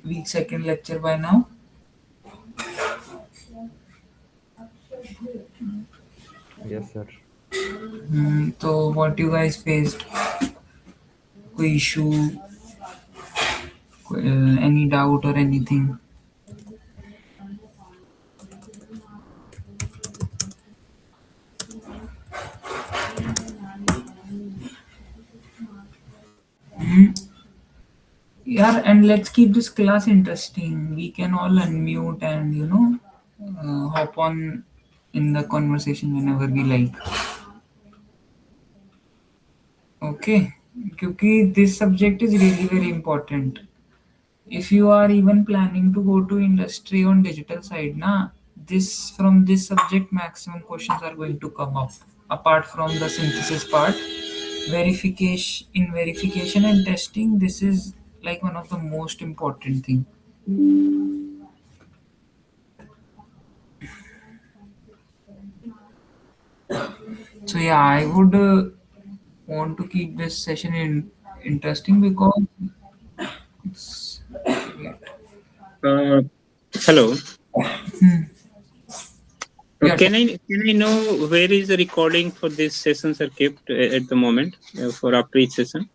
week second lecture by now. Yes, sir. So what you guys faced? कोई issue, any doubt or anything? Yeah, and let's keep this class interesting. We can all unmute and hop on in the conversation whenever we like. Okay, because this subject is really very important. If you are even planning to go to industry on digital side, na this from this subject maximum questions are going to come up. Apart from the synthesis part, verification and testing, this is like one of the most important thing. So yeah, I would want to keep this session interesting because it's Uh, Hello. hmm, yeah. Can I know where is the recording for these sessions are kept at the moment for after each session?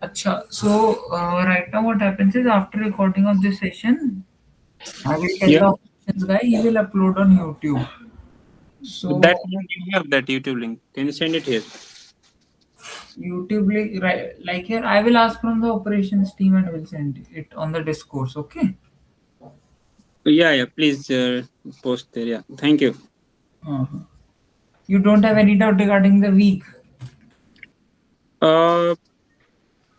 Acha. So right now what happens is after recording of this session, I will tell Yeah. the operations guy he will upload on YouTube. That So link you have that YouTube link. Can you send it here? YouTube right, like here I will ask from the operations team and will send it on the discourse. Okay. Yeah, yeah. Please post there. Yeah. Thank you. Uh-huh. You don't have any doubt regarding the week. Uh,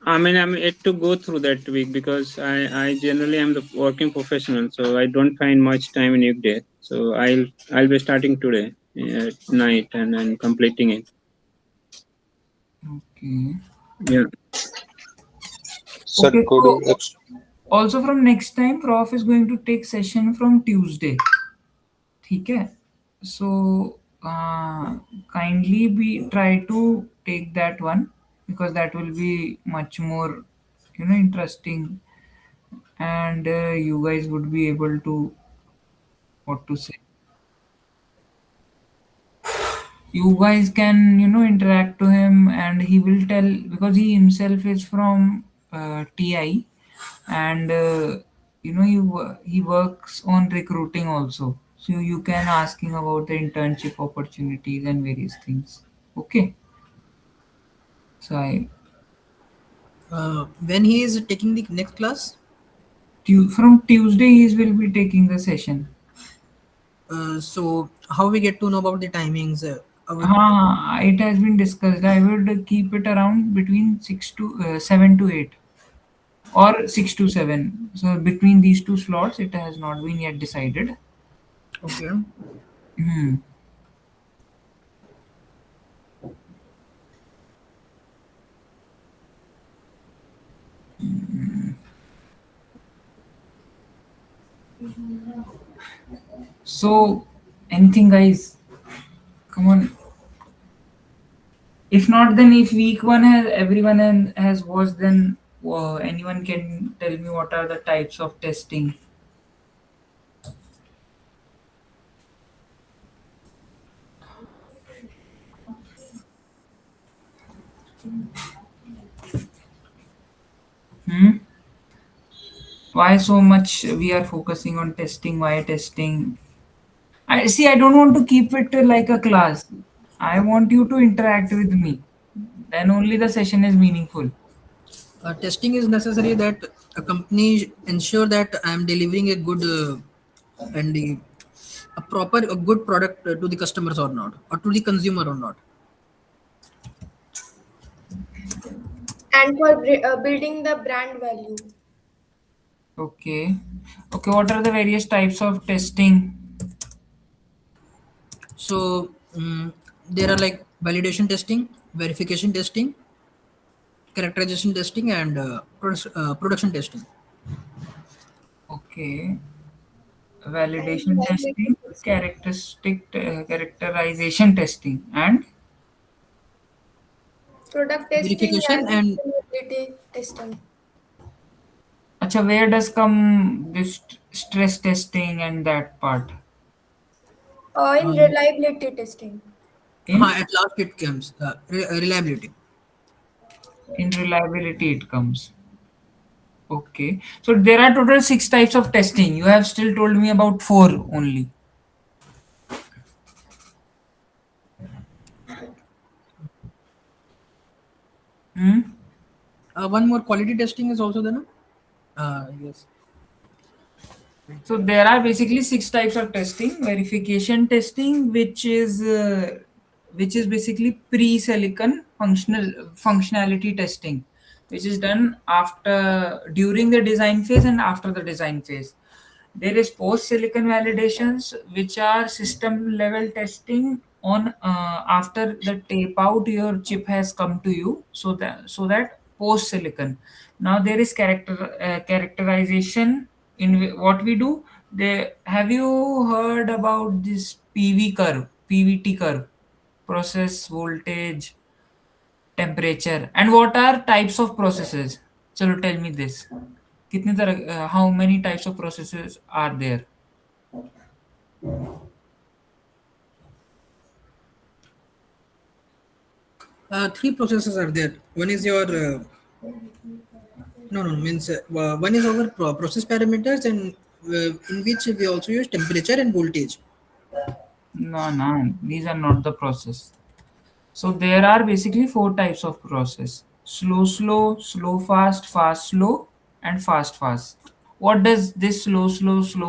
I mean, I'm yet to go through that week because I generally am the working professional, so I don't find much time in weekday. So I'll be starting today at night and then completing it. Okay. Yeah. Sir, Okay. could So you also from next time, Prof is going to take session from Tuesday. ठीक है? So kindly be try to take that one because that will be much more interesting and you guys would be able to what to say. You guys can interact to him and he will tell because he himself is from TI and he works on recruiting also, so you can ask him about the internship opportunities and various things. Okay, so When he is taking the next class? from Tuesday he will be taking the session. So how we get to know about the timings? It has been discussed. I would keep it around between 7 to 8 or 6 to 7. So between these two slots, it has not been yet decided. Okay. Hmm. So, anything, guys? Come on. If not, then if week one has everyone has watched, then anyone can tell me what are the types of testing. Hmm? Why so much we are focusing on testing? Why testing? I see. I don't want to keep it like a class. I want you to interact with me. Then only the session is meaningful. Testing is necessary that a company ensure that I am delivering a good and a good product to the customers or not, or to the consumer or not. And for building the brand value. Okay. Okay. What are the various types of testing? So there are like validation testing, verification testing, characterization testing, and production testing. Okay. Validation testing, characterization testing, and Product testing Verification and and usability testing. अच्छा Acha, where does come this stress testing and that part? In reliability testing. In At last it comes reliability. in reliability it comes. Okay. So there are total six types of testing. You have still told me about four only. Hmm? One more, quality testing is also there, no? Yes. So there are basically six types of testing. Verification testing, which is basically pre-silicon functionality testing, which is done after during the design phase and after the design phase. There is post-silicon validations, which are system-level testing on after the tape out your chip has come to you, so that post-silicon. Now there is characterization in what we do. Have you heard about this PVT curve, process voltage temperature, and what are types of processes? Chalo, tell me this. How many types of processes are there? Three processes are there. One is your no, no, means one is our process parameters, and in which we also use temperature and voltage. No, no, these are not the process. So there are basically four types of process: slow, fast, slow, and fast. What does this slow,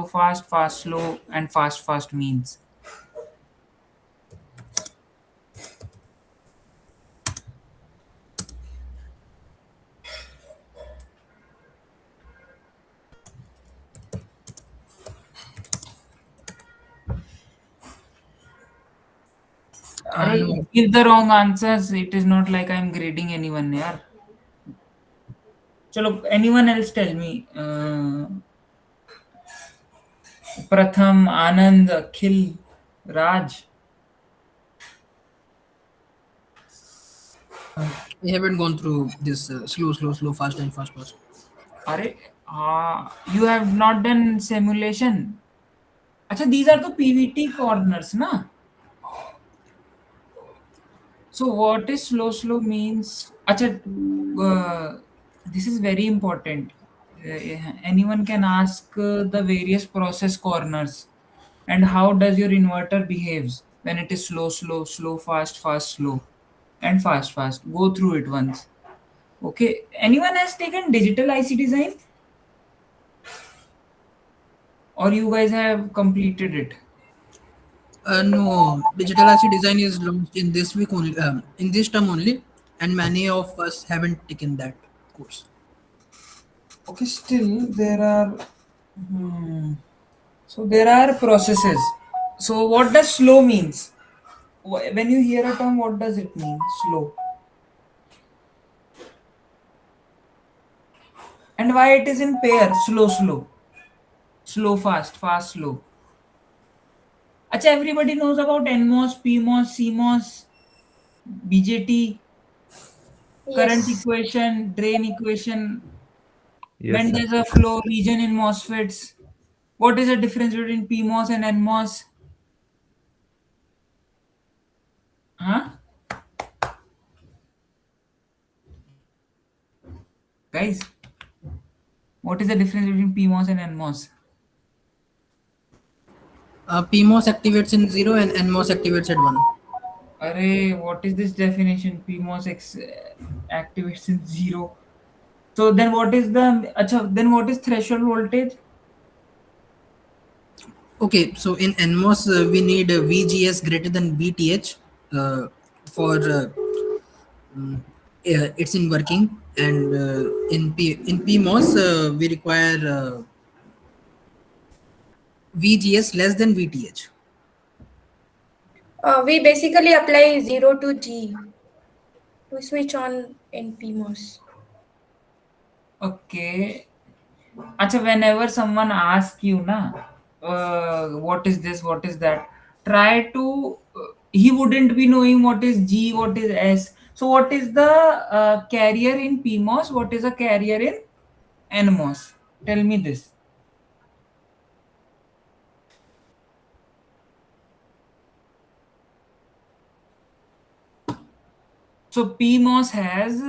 fast, slow, and fast means? No, Give the wrong answers. It is not like I'm grading anyone here. Chalo, anyone else tell me? Pratham, Anand, Akhil, Raj. I haven't gone through this slow, fast, and fast. You have not done simulation. Acha, these are the PVT corners, na? So what is slow means? Acha, this is very important. Anyone can ask the various process corners and how does your inverter behaves when it is slow, fast, slow, and fast. Go through it once. Okay. Anyone has taken digital IC design, or you guys have completed it? No, digital IC design is launched in this week only, in this term only, and many of us haven't taken that course. Okay. Still, there are. Hmm. So there are processes. So what does slow means? When you hear a term, what does it mean? Slow. And why it is in pair? Slow, fast, slow. Acha, everybody knows about NMOS, PMOS, CMOS, BJT, current Yes. equation, drain equation, Yes, sir. Mendel's flow region in MOSFETs. What is the difference between PMOS and NMOS? Huh? Guys, what is the difference between PMOS and NMOS? PMOS activates in 0 and NMOS activates at 1. Array, what is this definition? Activates in zero. So then what is then what is threshold voltage? Okay, so in NMOS, we need VGS greater than VTH for it's in working, and in PMOS, we require VGS less than VTH. We basically apply 0 to G to switch on in PMOS. Okay. Acha, whenever someone asks you, what is this, what is that, try to, he wouldn't be knowing what is G, what is S. So, what is the carrier in PMOS? What is a carrier in NMOS? tell me this. So PMOS has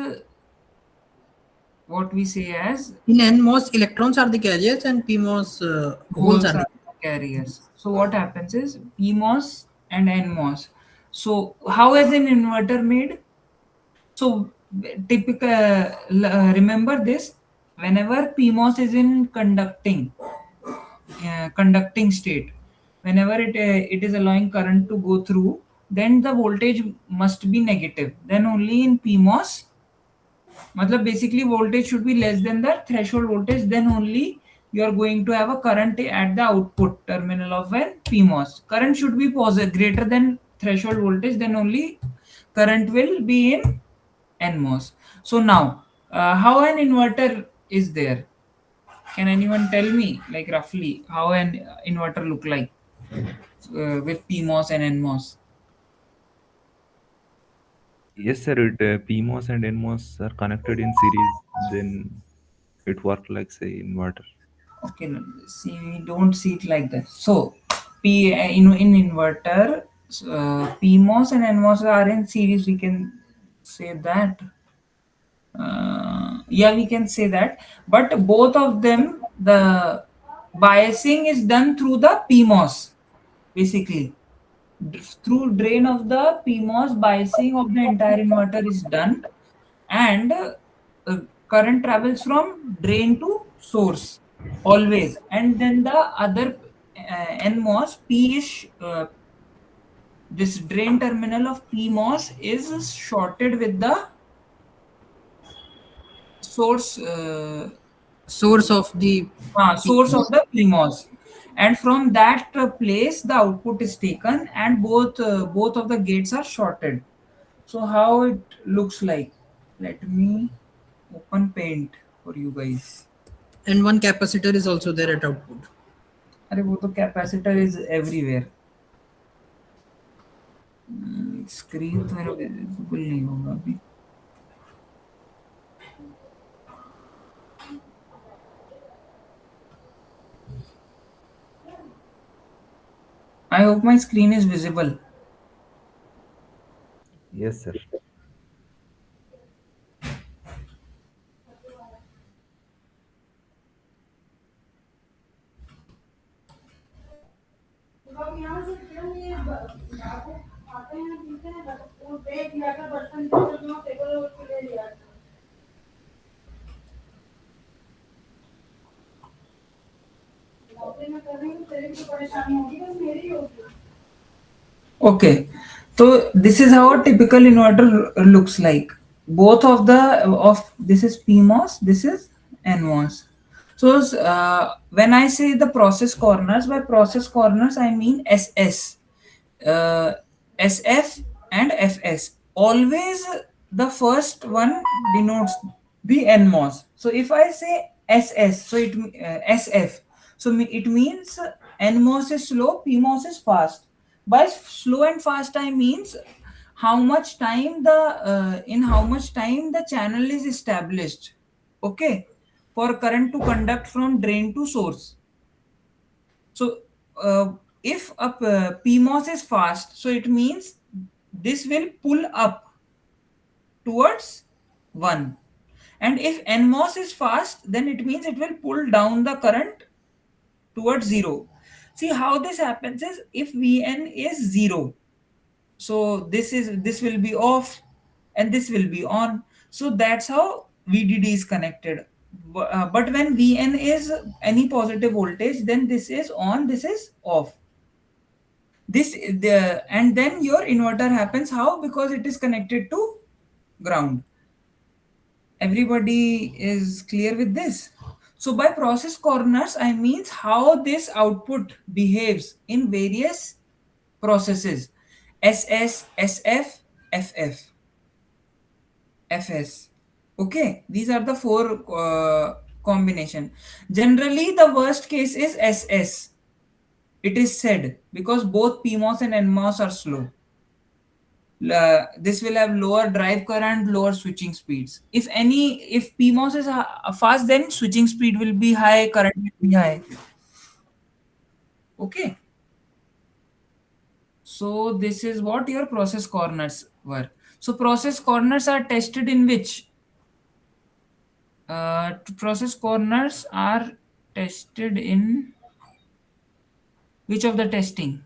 what we say as In NMOS, electrons are the carriers and PMOS holes are holes the. are carriers. So what happens is PMOS and NMOS. So how is an inverter made? So typical remember this, whenever PMOS is in conducting state, whenever it is allowing current to go through, then the voltage must be negative. Then only in PMOS, matlab basically voltage should be less than the threshold voltage, then only you are going to have a current at the output terminal of an PMOS. Current should be positive, greater than threshold voltage, then only current will be in NMOS. So now, how an inverter is there? Can anyone tell me, like roughly, how an inverter look like with PMOS and NMOS? Yes, sir. PMOS and NMOS are connected in series. Then it work like say inverter. Okay, no, see, we don't see it like that. So, in inverter, PMOS and NMOS are in series. We can say that. Yeah, we can say that. But both of them, the biasing is done through the PMOS, basically. Through drain of the PMOS, biasing of the entire inverter is done, and current travels from drain to source always, and then the other NMOS P is this drain terminal of PMOS is shorted with the source Source of the. source of the PMOS, and from that place the output is taken, and both of the gates are shorted. So how it looks like? Let me open Paint for you guys. And one capacitor is also there at output. अरे वो तो capacitor is everywhere. Screen तो मेरा visible नहीं होगा अभी. I hope my screen is visible. Yes, sir. Okay, so this is how a typical inverter looks like. Both of the of this is PMOS, this is NMOS. So when I say the process corners, by process corners I mean SS, uh, SF and FS. Always the first one denotes the NMOS. So if I say SS, so SF, so it means NMOS is slow, PMOS is fast. By slow and fast I means how much time in how much time the channel is established, okay, for current to conduct from drain to source. So if a PMOS is fast, so it means this will pull up towards 1. And if NMOS is fast, then it means it will pull down the current towards 0. See how this happens is if Vn is 0, so this will be off and this will be on. So that's how VDD is connected. But when Vn is any positive voltage, then this is on, this is off. And then your inverter happens how? Because it is connected to ground. Everybody is clear with this? So by process corners I means how this output behaves in various processes: SS, SF, FF, FS. Okay, these are the four combination. Generally the worst case is SS, it is said, because both PMOS and NMOS are slow. This will have lower drive current, lower switching speeds. If PMOS is fast, then switching speed will be high, current will be high. Okay. So this is what your process corners were. So process corners are tested in which? Process corners are tested in which of the testing?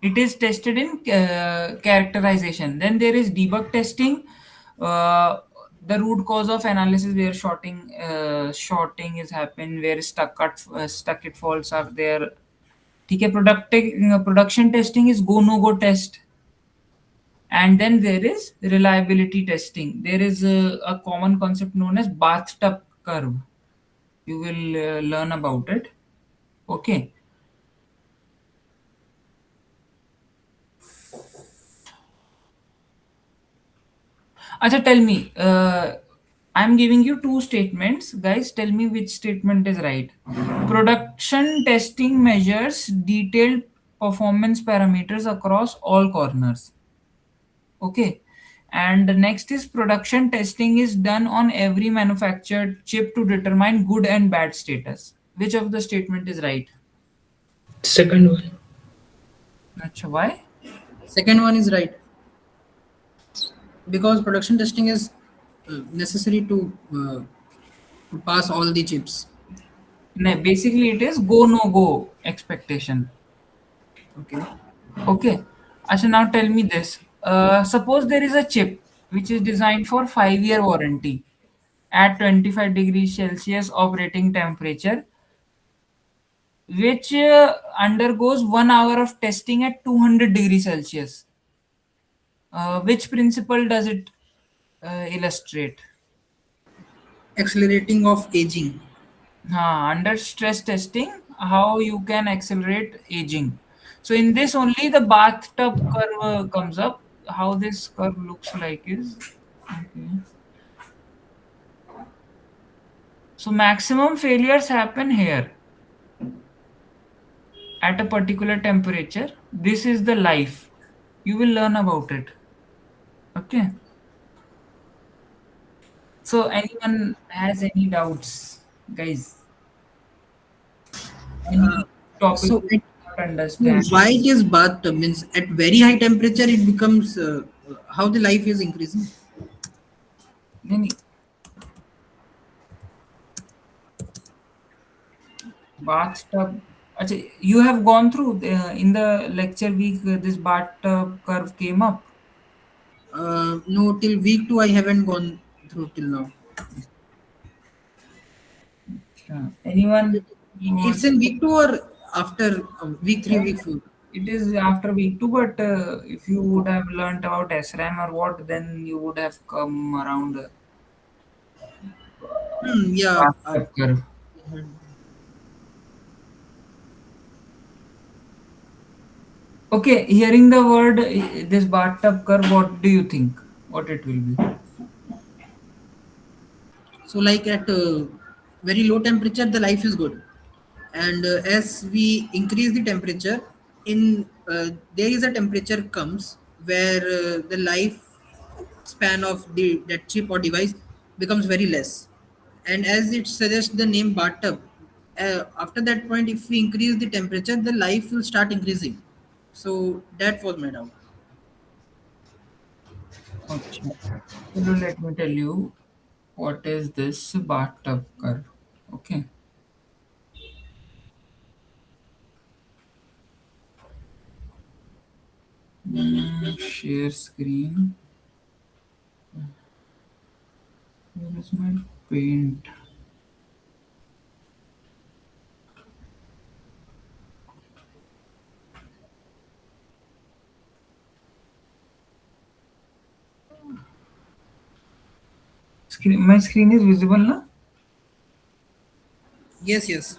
It is tested in characterization. Then there is debug testing, uh, the root cause of analysis where shorting is happening, where stuck it faults are there. ठीक है. Production testing is go no go test. And then there is reliability testing. There is a common concept known as bathtub curve. You will learn about it. Okay. Acha, tell me. I'm giving you two statements. Guys, tell me which statement is right. Production testing measures detailed performance parameters across all corners. Okay. And the next is production testing is done on every manufactured chip to determine good and bad status. Which of the statement is right? Second one. Acha, why? Second one is right. Because production testing is necessary to pass all the chips. No, basically it is go no go expectation. Okay. Okay. Asha, now tell me this. Suppose there is a chip which is designed for 5-year warranty at 25 degrees Celsius operating temperature, which undergoes 1 hour of testing at 200 degrees Celsius. Which principle does it illustrate? Accelerating of aging. Under stress testing, how you can accelerate aging. So in this only the bathtub curve comes up. How this curve looks like is okay. So maximum failures happen here at a particular temperature. This is the life. You will learn about it. Okay. So anyone has any doubts, guys? Any topic So you not understand? why it is bathtub means at very high temperature it becomes how the life is increasing. Any bathtub. Achha, you have gone through in the lecture week. This bathtub curve came up. No, till week 2 I haven't gone through till now. Anyone? It's in week 2 or after week 3, week 4? It is after week 2, but if you would have learnt about SRAM or what, then you would have come around Yeah. bathtub curve. Okay, hearing the word this bathtub curve, what do you think? What it will be? So like at very low temperature the life is good, and as we increase the temperature, in there is a temperature comes where the life span of the that chip or device becomes very less, and as it suggests the name bathtub, after that point if we increase the temperature the life will start increasing. So that was my doubt. Okay. So let me tell you what is this bathtub curve. Okay. Share screen. Where is my paint? My screen is visible now. Yes, yes.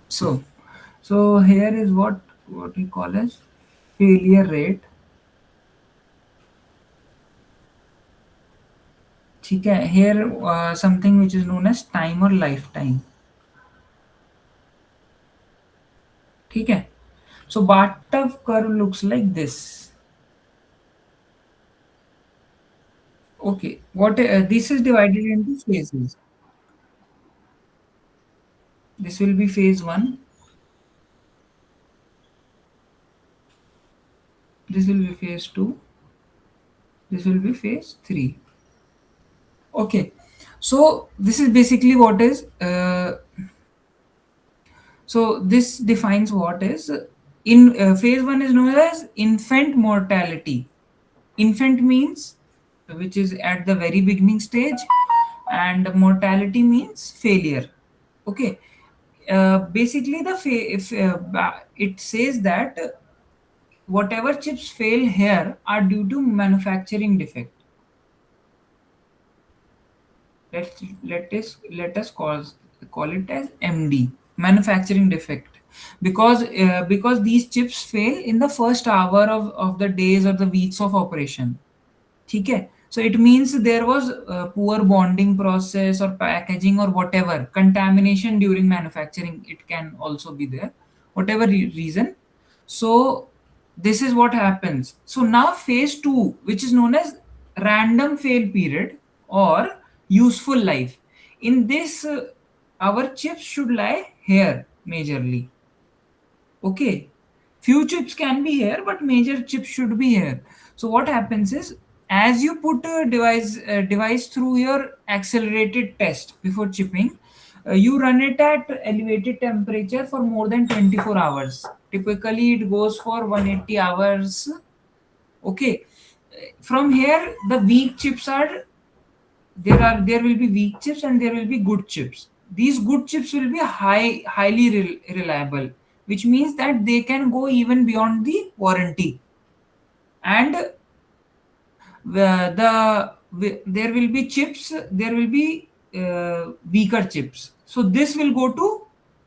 So here is what we call as failure rate. ठीक है. Here something which is known as time or lifetime. ठीक है. So bathtub curve looks like this. Okay, what this is divided into phases. This will be phase 1. This will be phase 2. This will be phase 3. Okay, so this is basically what is so this defines what is in phase 1 is known as infant mortality. Infant means which is at the very beginning stage, and mortality means failure. Okay, basically it says that whatever chips fail here are due to manufacturing defect. Let us call it as MD, manufacturing defect, because these chips fail in the first hour of the days or the weeks of operation. ठीक है. So it means there was poor bonding process or packaging or whatever, contamination during manufacturing, it can also be there, whatever reason. So this is what happens. So now phase 2, which is known as random fail period or useful life. In this our chips should lie here majorly. Okay, few chips can be here, but major chips should be here. So what happens is, as you put a device through your accelerated test before chipping, you run it at elevated temperature for more than 24 hours. Typically it goes for 180 hours. Okay, from here the weak chips are there will be weak chips and there will be good chips. These good chips will be highly reliable, which means that they can go even beyond the warranty. And there will be chips, there will be weaker chips. So this will go to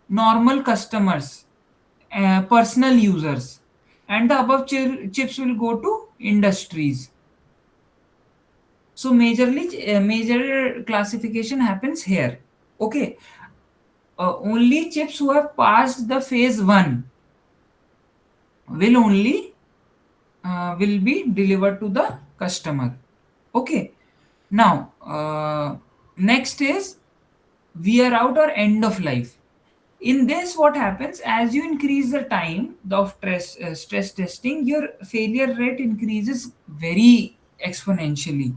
normal customers, personal users, and the above chips will go to industries. So major classification happens here. Okay, only chips who have passed the phase 1 will be delivered to the customer. Okay, now next is wear out or end of life. In this, what happens, as you increase the time of stress testing, your failure rate increases very exponentially.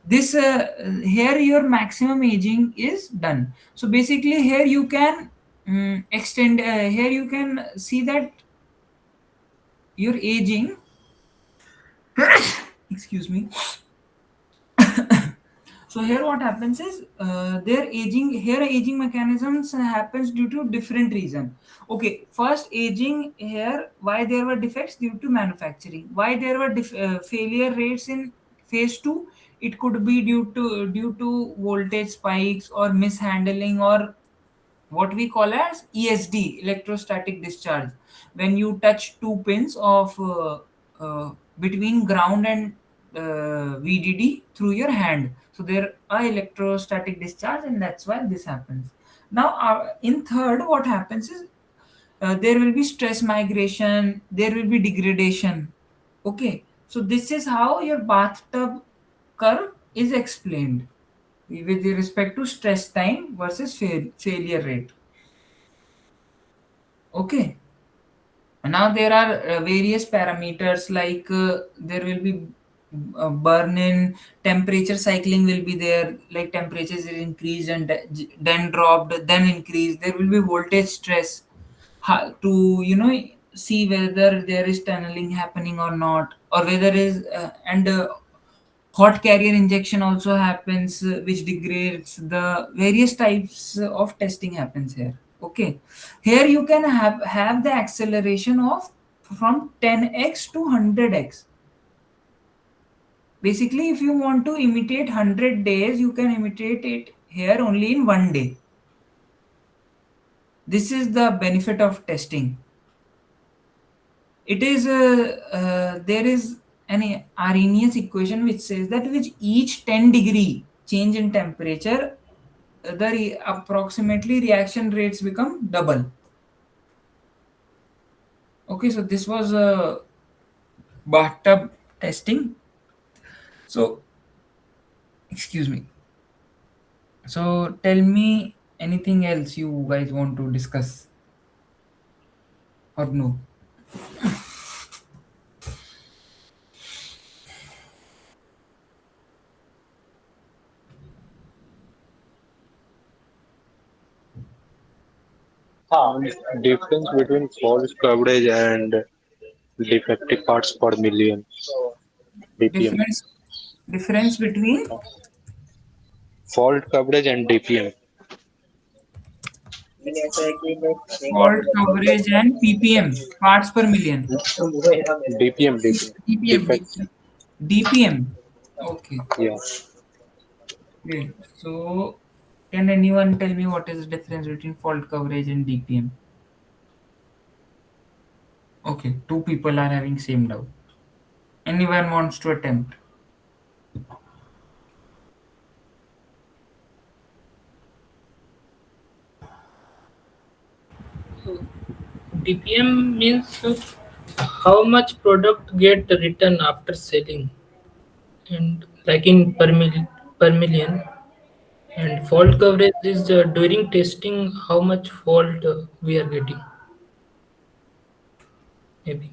This here your maximum aging is done. So basically here you can extend here you can see that your aging excuse me. So here what happens is their aging mechanisms happens due to different reason. Okay, first, aging here, why there were defects? Due to manufacturing. Why there were failure rates in phase 2? It could be due to voltage spikes or mishandling, or what we call as ESD, electrostatic discharge. When you touch two pins of between ground and VDD through your hand, so there are electrostatic discharge, and that's why this happens. Now in third, what happens is there will be stress migration, there will be degradation. Okay, so this is how your bathtub curve is explained with respect to stress time versus failure rate. Okay, now there are various parameters, like there will be burn-in, temperature cycling will be there, like temperatures is increased and then dropped, then increased. There will be voltage stress to see whether there is tunneling happening or not, or whether is and hot carrier injection also happens, which degrades. The various types of testing happens here. Okay, here you can have the acceleration of from 10x to 100x. Basically, if you want to imitate 100 days, you can imitate it here only in 1 day. This is the benefit of testing. It is there is an Arrhenius equation which says that with each 10 degree change in temperature, approximately reaction rates become double. Okay, so this was a bathtub testing. So, excuse me. So, tell me anything else you guys want to discuss or no? Difference between fault coverage and defective parts per million DPM. Difference between Fault coverage and DPM. fault coverage and ppm, parts per million. DPM. DPM. Defects. DPM. Okay. Yeah. Great. So, can anyone tell me what is the difference between fault coverage and DPM? Okay, two people are having same doubt. Anyone wants to attempt? DPM means how much product get returned after selling, and like in per million. And fault coverage is during testing how much fault we are getting. Maybe.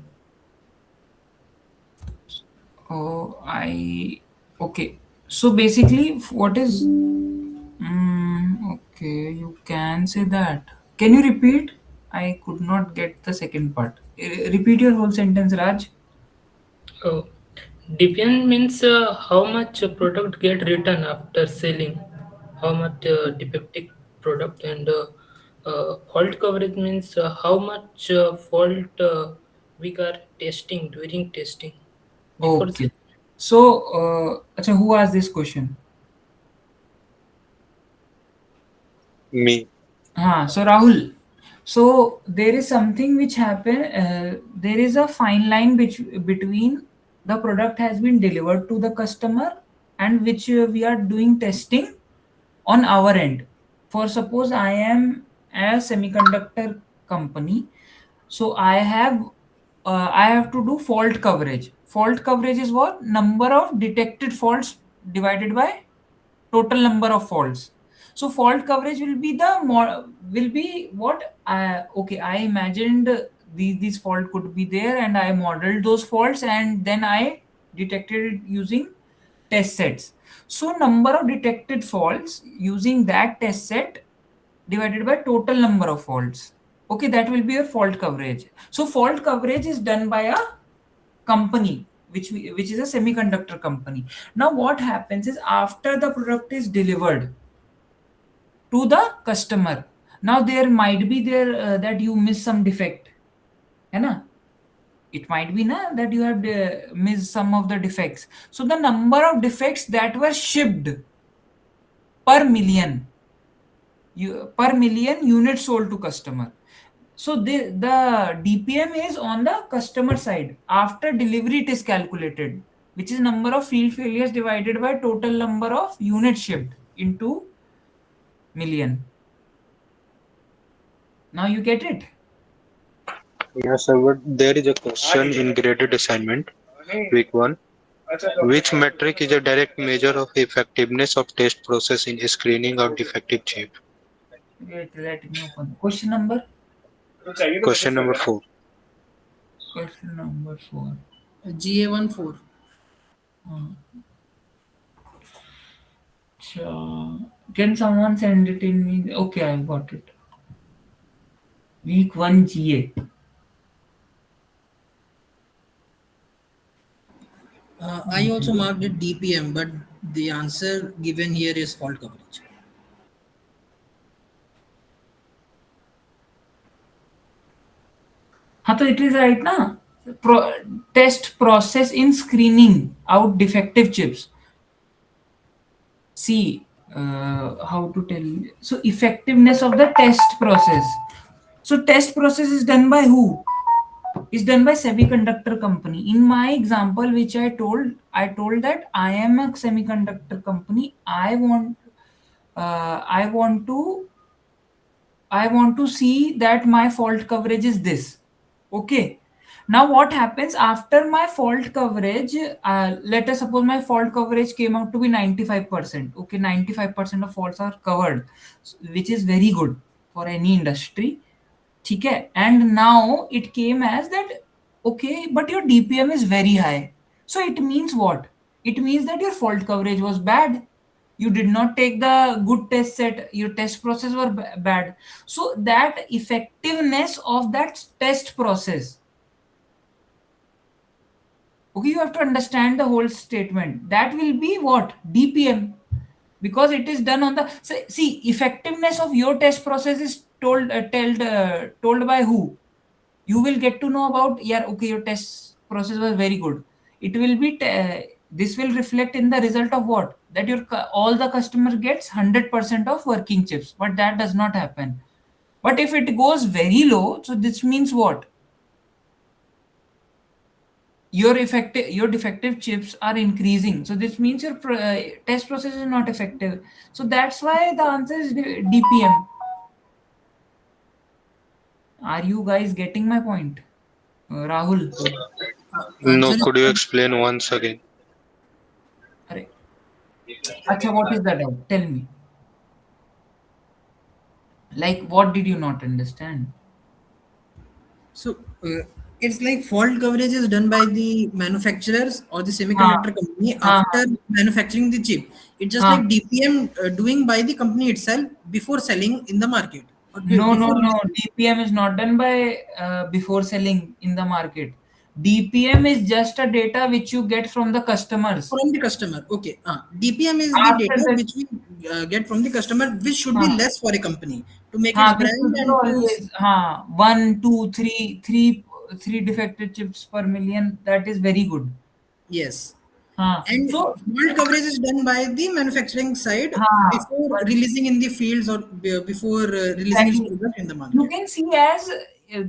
Oh, okay. So basically, what is? Okay, you can say that. Can you repeat? I could not get the second part. Repeat your whole sentence, Raj. Oh, DPM means how much product get returned after selling, how much defective product, and fault coverage means how much fault we are testing during testing before Okay. selling. So, acha, who asked this question? Me. So Rahul, so there is something which happen. There is a fine line between the product has been delivered to the customer and which we are doing testing on our end. For suppose I am a semiconductor company, so I have to do fault coverage. Fault coverage is what? Number of detected faults divided by total number of faults. So fault coverage will be will be what? Okay, I imagined these fault could be there, and I modeled those faults, and then I detected it using test sets. So number of detected faults using that test set divided by total number of faults. Okay, that will be your fault coverage. So fault coverage is done by a company which is a semiconductor company. Now what happens is after the product is delivered to the customer, now there might be there that you miss some defect, है ना? It might be na that you have missed some of the defects. So the number of defects that were shipped per million, per million units sold to customer. So the DPM is on the customer side. After delivery, it is calculated, which is number of field failures divided by total number of units shipped into million. Now you get it? Yes, sir. But there is a question in graded assignment, week 1. Which metric is a direct measure of effectiveness of test process in screening of defective chip? Wait, let me open. Question number? Question number 4. Question number 4. GA14. Can someone send it in me? Okay, I got it. Week 1 GA. I also marked it DPM, but the answer given here is fault coverage. हाँ तो it is right ना? Test process in screening out defective chips. See, how to tell? So effectiveness of the test process. So test process is done by who? is done by semiconductor company. In my example, which I told that I am a semiconductor company. I want to see that my fault coverage is this. Okay. Now what happens after my fault coverage? Let us suppose my fault coverage came out to be 95%. Okay, 95% of faults are covered, which is very good for any industry. Okay, and now it came as that, okay, but your DPM is very high. So it means what? It means that your fault coverage was bad. You did not take the good test set, your test process were bad. So that effectiveness of that test process, okay, you have to understand the whole statement. That will be what? DPM. Because it is done on the, see, effectiveness of your test process is told by who? You will get to know about, yeah, okay, your test process was very good. It will be this will reflect in the result of what? That your all the customer gets 100% of working chips, but that does not happen. But if it goes very low, so this means what? Your defective chips are increasing, so this means your test process is not effective. So that's why the answer is DPM. Are you guys getting my point? Rahul? No, Answer is could you explain once again? Arre. Acha, what is the doubt? Tell me. Like, what did you not understand? so it's like fault coverage is done by the manufacturers or the हाँ semiconductor company हाँ after manufacturing the chip. It's just हाँ like DPM doing by the company itself before selling in the market or no no before no DPM is not done by before selling in the market. DPM is just a data which you get from the customers from the customer. Okay, DPM is the after data that. which we get from the customer, which should be हाँ less for a company to make its हाँ which brand should be and to. always हाँ 1 2 3 3 defective chips per million. That is very good. Yes. हाँ And so fault coverage is done by the manufacturing side हाँ before but releasing in the fields or before releasing its exactly. product in the You market. can see as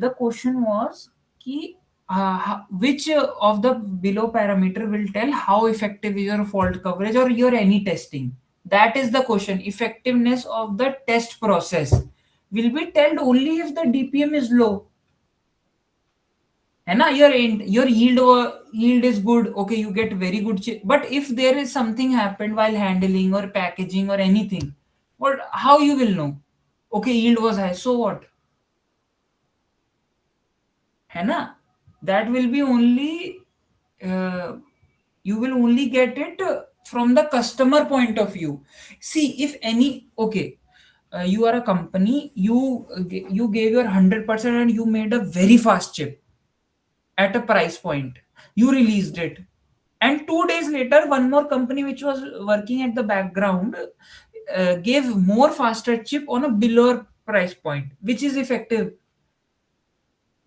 the question was ki, which of the below parameter will tell how effective is your fault coverage or your any testing. That is the question. Effectiveness of the test process will be told only if the DPM is low. है ना, your yield is good, okay, you get very good but if there is something happened while handling or packaging or anything, what, how you will know? Okay, yield was high, so what? है ना, that will be only uh, you will only get it from the customer point of view. See, if any, okay, you are a company, you gave your 100% and you made a very fast chip at a price point, you released it, and 2 days later one more company which was working at the background gave more faster chip on a below price point, which is effective?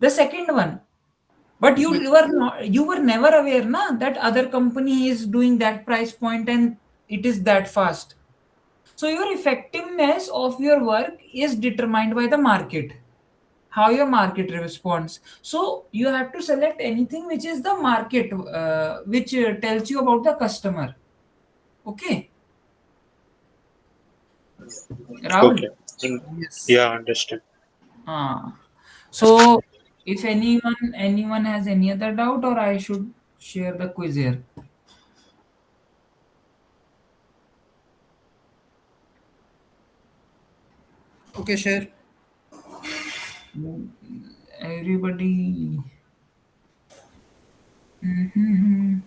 The second one. But you were never aware na that other company is doing that price point and it is that fast. So your effectiveness of your work is determined by the market, how your market responds. So you have to select anything which is the market, which tells you about the customer. Okay, Rahul. Okay. Yes. Yeah, understand. So if anyone has any other doubt, or I should share the quiz here. Okay, sure. Everybody. Mhm.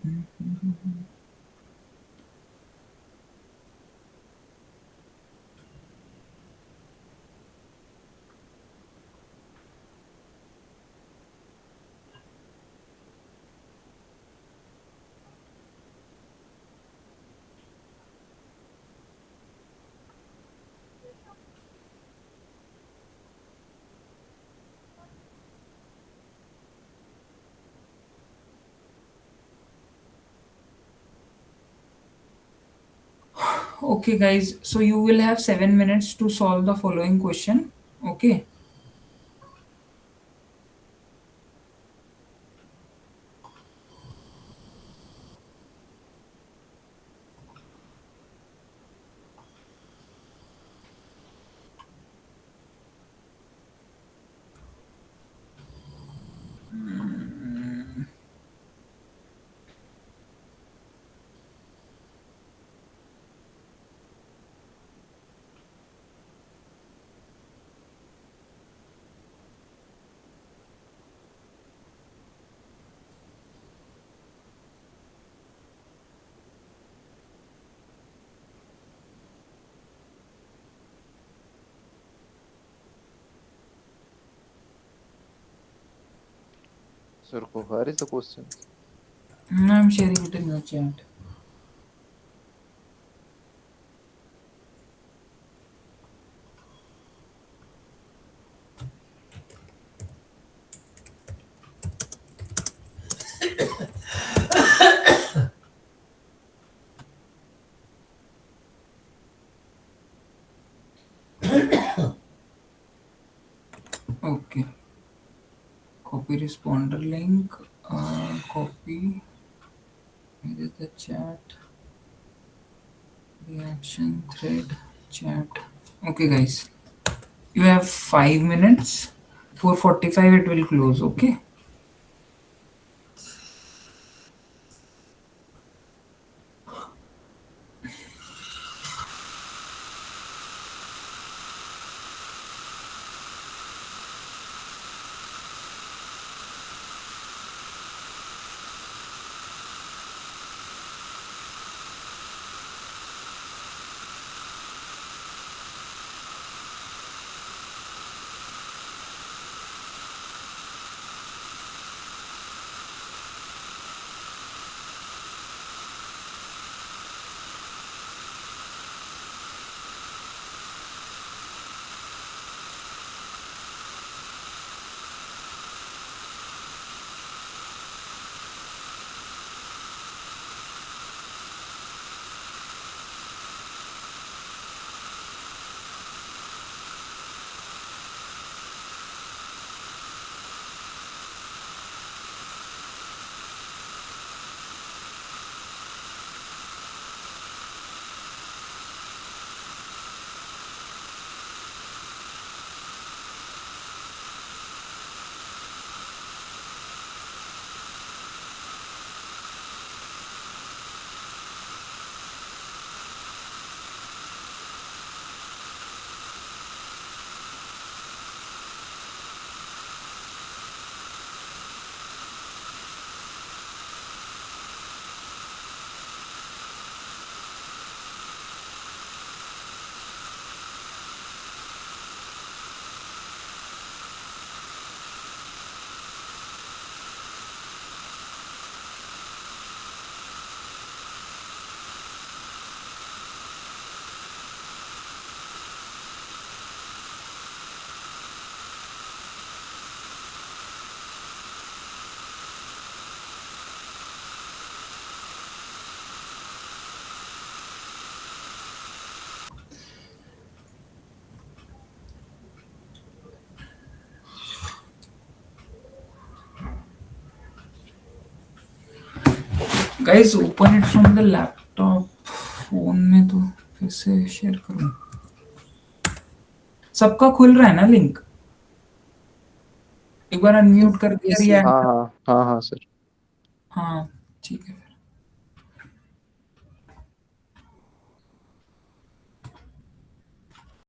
Okay, guys. So you will have 7 minutes to solve the following question. Okay. Sir, where is the question? I'm sharing it in the chat. Okay. Copy responder link. Copy. Here is the chat. The action thread chat. Okay, guys. You have 5 minutes. 4:45 it will close. Okay. Guys, open it from the laptop. Phone में तो फिर से share करूं. सबका खुल रहा है ना लिंक? एक बार अनम्यूट करके Yes, रिएक्ट. हाँ, sir. हाँ, ठीक है.